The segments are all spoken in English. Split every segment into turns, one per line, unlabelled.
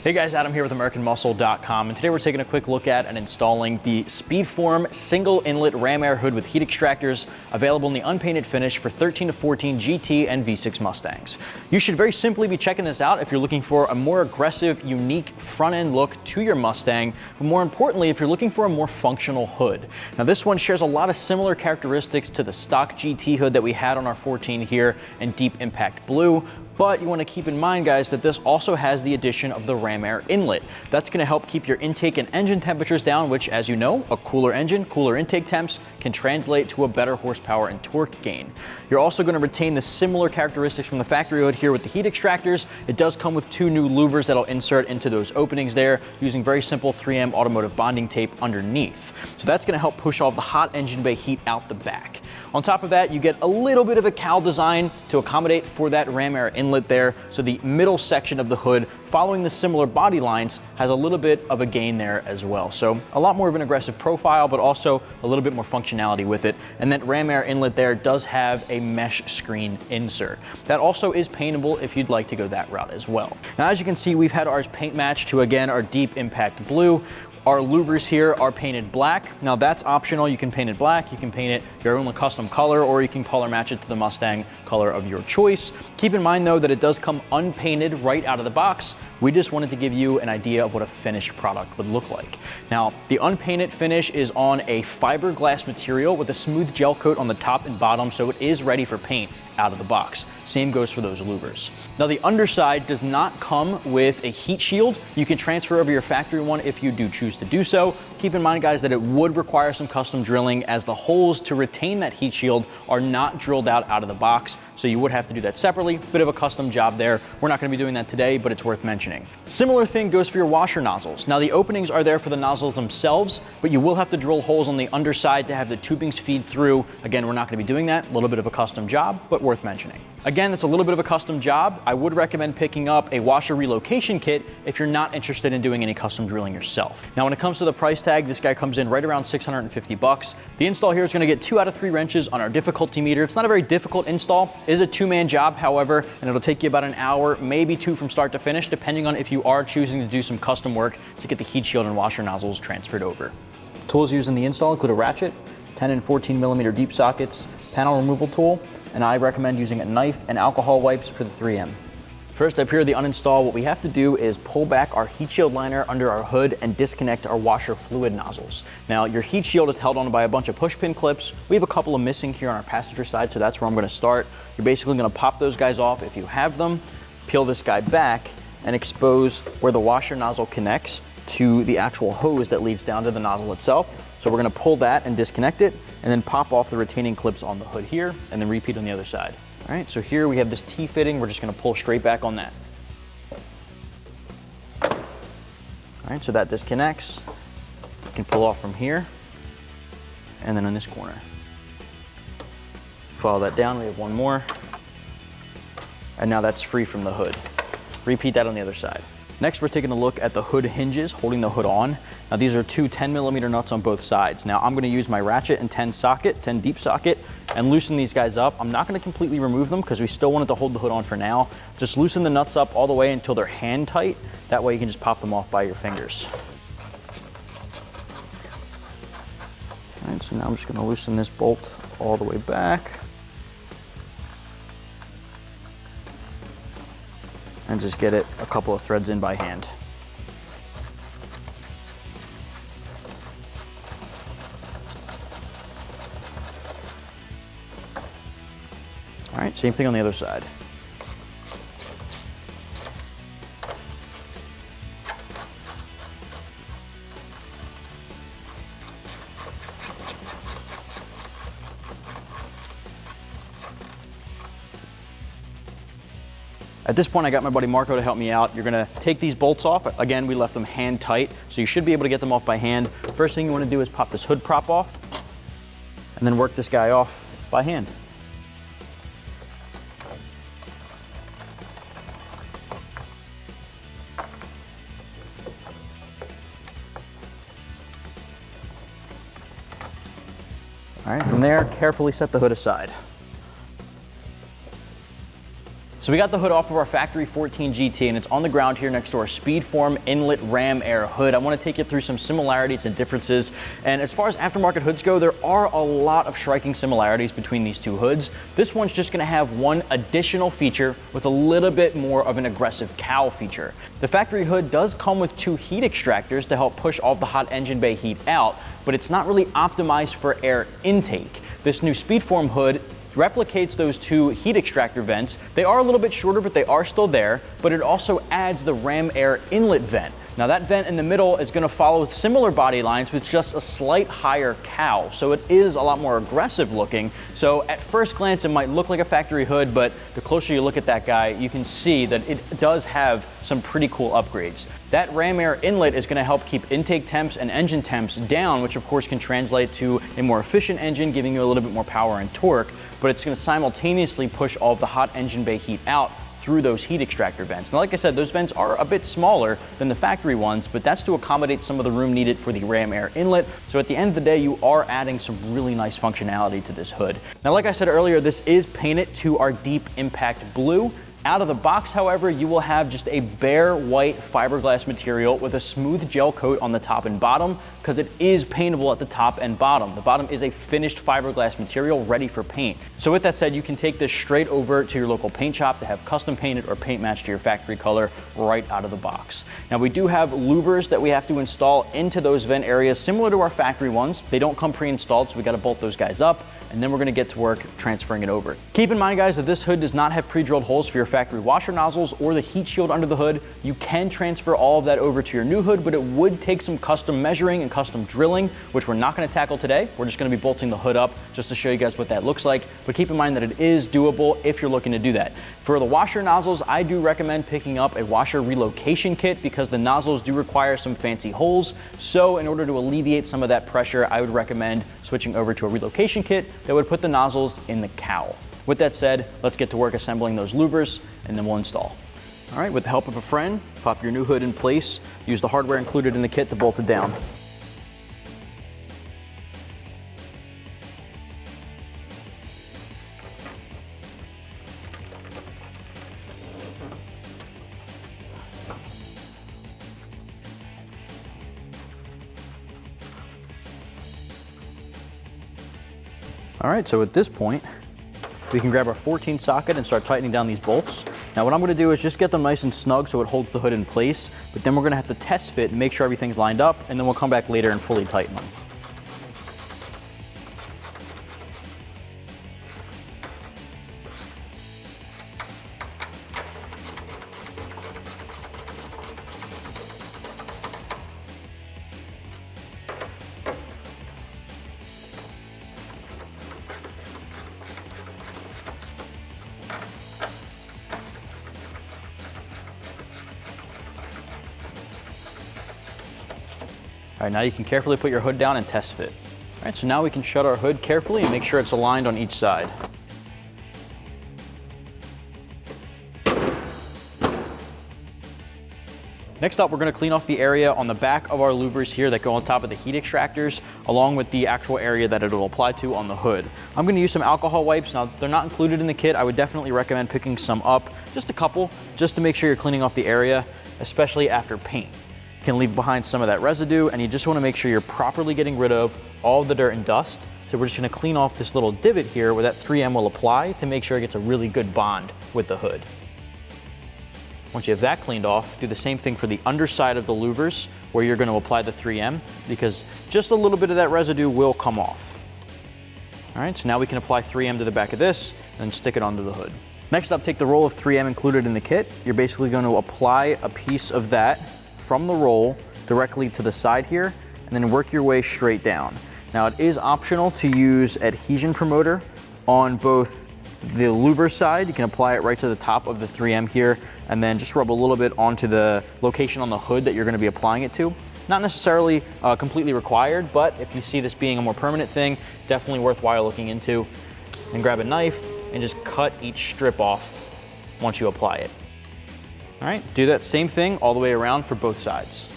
Hey guys, Adam here with AmericanMuscle.com, and today we're taking a quick look at and installing the Speedform single inlet ram air hood with heat extractors, available in the unpainted finish for 13 to 14 GT and V6 Mustangs. You should very simply be checking this out if you're looking for a more aggressive, unique front end look to your Mustang, but more importantly, if you're looking for a more functional hood. Now this one shares a lot of similar characteristics to the stock GT hood that we had on our 14 here in Deep Impact Blue. But you want to keep in mind, guys, that this also has the addition of the ram air inlet. That's going to help keep your intake and engine temperatures down, which, as you know, a cooler engine, cooler intake temps can translate to a better horsepower and torque gain. You're also going to retain the similar characteristics from the factory hood here with the heat extractors. It does come with two new louvers that'll insert into those openings there using very simple 3M automotive bonding tape underneath. So that's going to help push all the hot engine bay heat out the back. On top of that, you get a little bit of a cowl design to accommodate for that ram air inlet there. So the middle section of the hood, following the similar body lines, has a little bit of a gain there as well. So a lot more of an aggressive profile, but also a little bit more functionality with it. And that ram air inlet there does have a mesh screen insert. That also is paintable if you'd like to go that route as well. Now, as you can see, we've had ours paint matched to, again, our Deep Impact Blue. Our louvers here are painted black. Now that's optional. You can paint it black, you can paint it your own custom color, or you can color match it to the Mustang color of your choice. Keep in mind though that it does come unpainted right out of the box. We just wanted to give you an idea of what a finished product would look like. Now, the unpainted finish is on a fiberglass material with a smooth gel coat on the top and bottom, so it is ready for paint out of the box. Same goes for those louvers. Now the underside does not come with a heat shield. You can transfer over your factory one if you do choose to do so. Keep in mind, guys, that it would require some custom drilling, as the holes to retain that heat shield are not drilled out of the box. So you would have to do that separately. Bit of a custom job there. We're not going to be doing that today, but it's worth mentioning. Similar thing goes for your washer nozzles. Now the openings are there for the nozzles themselves, but you will have to drill holes on the underside to have the tubings feed through. Again, we're not going to be doing that. A little bit of a custom job, but worth mentioning. Again, it's a little bit of a custom job. I would recommend picking up a washer relocation kit if you're not interested in doing any custom drilling yourself. Now, when it comes to the price tag, this guy comes in right around 650 bucks. The install here is going to get 2 out of 3 wrenches on our difficulty meter. It's not a very difficult install. It is a 2-man job, however, and it'll take you about an hour, maybe 2 from start to finish, depending on if you are choosing to do some custom work to get the heat shield and washer nozzles transferred over. Tools used in the install include a ratchet, 10 and 14 millimeter deep sockets, panel removal tool, and I recommend using a knife and alcohol wipes for the 3M. First up here, the uninstall, what we have to do is pull back our heat shield liner under our hood and disconnect our washer fluid nozzles. Now, your heat shield is held on by a bunch of push pin clips. We have a couple of missing here on our passenger side, so that's where I'm going to start. You're basically going to pop those guys off if you have them, peel this guy back, and expose where the washer nozzle connects to the actual hose that leads down to the nozzle itself. So we're going to pull that and disconnect it, and then pop off the retaining clips on the hood here, and then repeat on the other side. All right, so here we have this T-fitting. We're just going to pull straight back on that. All right, so that disconnects. You can pull off from here, and then in this corner. Follow that down, we have one more. And now that's free from the hood. Repeat that on the other side. Next, we're taking a look at the hood hinges holding the hood on. Now these are 2 10 millimeter nuts on both sides. Now I'm going to use my ratchet and 10 deep socket, and loosen these guys up. I'm not going to completely remove them because we still want it to hold the hood on for now. Just loosen the nuts up all the way until they're hand tight. That way you can just pop them off by your fingers. All right, so now I'm just going to loosen this bolt all the way back. And just get it a couple of threads in by hand. All right, same thing on the other side. At this point, I got my buddy Marco to help me out. You're gonna take these bolts off. Again, we left them hand tight, so you should be able to get them off by hand. First thing you wanna do is pop this hood prop off, and then work this guy off by hand. All right, from there, carefully set the hood aside. So we got the hood off of our factory 14 GT, and it's on the ground here next to our Speedform inlet ram air hood. I want to take you through some similarities and differences. And as far as aftermarket hoods go, there are a lot of striking similarities between these two hoods. This one's just going to have one additional feature with a little bit more of an aggressive cowl feature. The factory hood does come with two heat extractors to help push all the hot engine bay heat out, but it's not really optimized for air intake. This new Speedform hood replicates those two heat extractor vents. They are a little bit shorter, but they are still there, but it also adds the ram air inlet vent. Now that vent in the middle is going to follow similar body lines with just a slight higher cowl, so it is a lot more aggressive looking. So at first glance it might look like a factory hood, but the closer you look at that guy, you can see that it does have some pretty cool upgrades. That ram air inlet is going to help keep intake temps and engine temps down, which of course can translate to a more efficient engine, giving you a little bit more power and torque, but it's going to simultaneously push all of the hot engine bay heat out through those heat extractor vents. Now, like I said, those vents are a bit smaller than the factory ones, but that's to accommodate some of the room needed for the ram air inlet. So at the end of the day, you are adding some really nice functionality to this hood. Now, like I said earlier, this is painted to our Deep Impact Blue. Out of the box, however, you will have just a bare white fiberglass material with a smooth gel coat on the top and bottom, because it is paintable at the top and bottom. The bottom is a finished fiberglass material ready for paint. So with that said, you can take this straight over to your local paint shop to have custom painted or paint matched to your factory color right out of the box. Now we do have louvers that we have to install into those vent areas similar to our factory ones. They don't come pre-installed, so we got to bolt those guys up, and then we're going to get to work transferring it over. Keep in mind, guys, that this hood does not have pre-drilled holes for your factory washer nozzles or the heat shield under the hood. You can transfer all of that over to your new hood, but it would take some custom measuring and custom drilling, which we're not going to tackle today. We're just going to be bolting the hood up just to show you guys what that looks like, but keep in mind that it is doable if you're looking to do that. For the washer nozzles, I do recommend picking up a washer relocation kit because the nozzles do require some fancy holes. So in order to alleviate some of that pressure, I would recommend switching over to a relocation kit that would put the nozzles in the cowl. With that said, let's get to work assembling those louvers and then we'll install. All right, with the help of a friend, pop your new hood in place. Use the hardware included in the kit to bolt it down. All right, so at this point, we can grab our 14 socket and start tightening down these bolts. Now what I'm gonna do is just get them nice and snug so it holds the hood in place, but then we're gonna have to test fit and make sure everything's lined up, and then we'll come back later and fully tighten them. All right, now you can carefully put your hood down and test fit. All right, so now we can shut our hood carefully and make sure it's aligned on each side. Next up, we're going to clean off the area on the back of our louvers here that go on top of the heat extractors, along with the actual area that it'll apply to on the hood. I'm going to use some alcohol wipes. Now, they're not included in the kit. I would definitely recommend picking some up, just a couple, just to make sure you're cleaning off the area, especially after paint. Can leave behind some of that residue, and you just want to make sure you're properly getting rid of all of the dirt and dust. So we're just going to clean off this little divot here where that 3M will apply to make sure it gets a really good bond with the hood. Once you have that cleaned off, do the same thing for the underside of the louvers where you're going to apply the 3M, because just a little bit of that residue will come off. All right, so now we can apply 3M to the back of this and stick it onto the hood. Next up, take the roll of 3M included in the kit. You're basically going to apply a piece of that from the roll directly to the side here, and then work your way straight down. Now it is optional to use adhesion promoter on both the louver side. You can apply it right to the top of the 3M here, and then just rub a little bit onto the location on the hood that you're going to be applying it to. Not necessarily completely required, but if you see this being a more permanent thing, definitely worthwhile looking into. And grab a knife and just cut each strip off once you apply it. All right, do that same thing all the way around for both sides.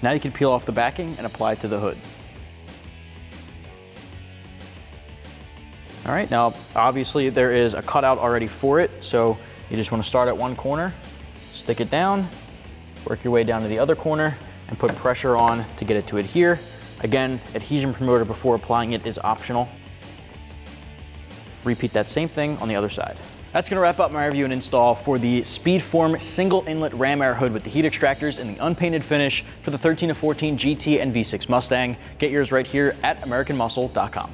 Now you can peel off the backing and apply it to the hood. All right, now obviously there is a cutout already for it, so you just want to start at one corner, stick it down, work your way down to the other corner, and put pressure on to get it to adhere. Again, adhesion promoter before applying it is optional. Repeat that same thing on the other side. That's gonna wrap up my review and install for the Speedform single inlet ram air hood with the heat extractors in the unpainted finish for the 13 to 14 GT and V6 Mustang. Get yours right here at AmericanMuscle.com.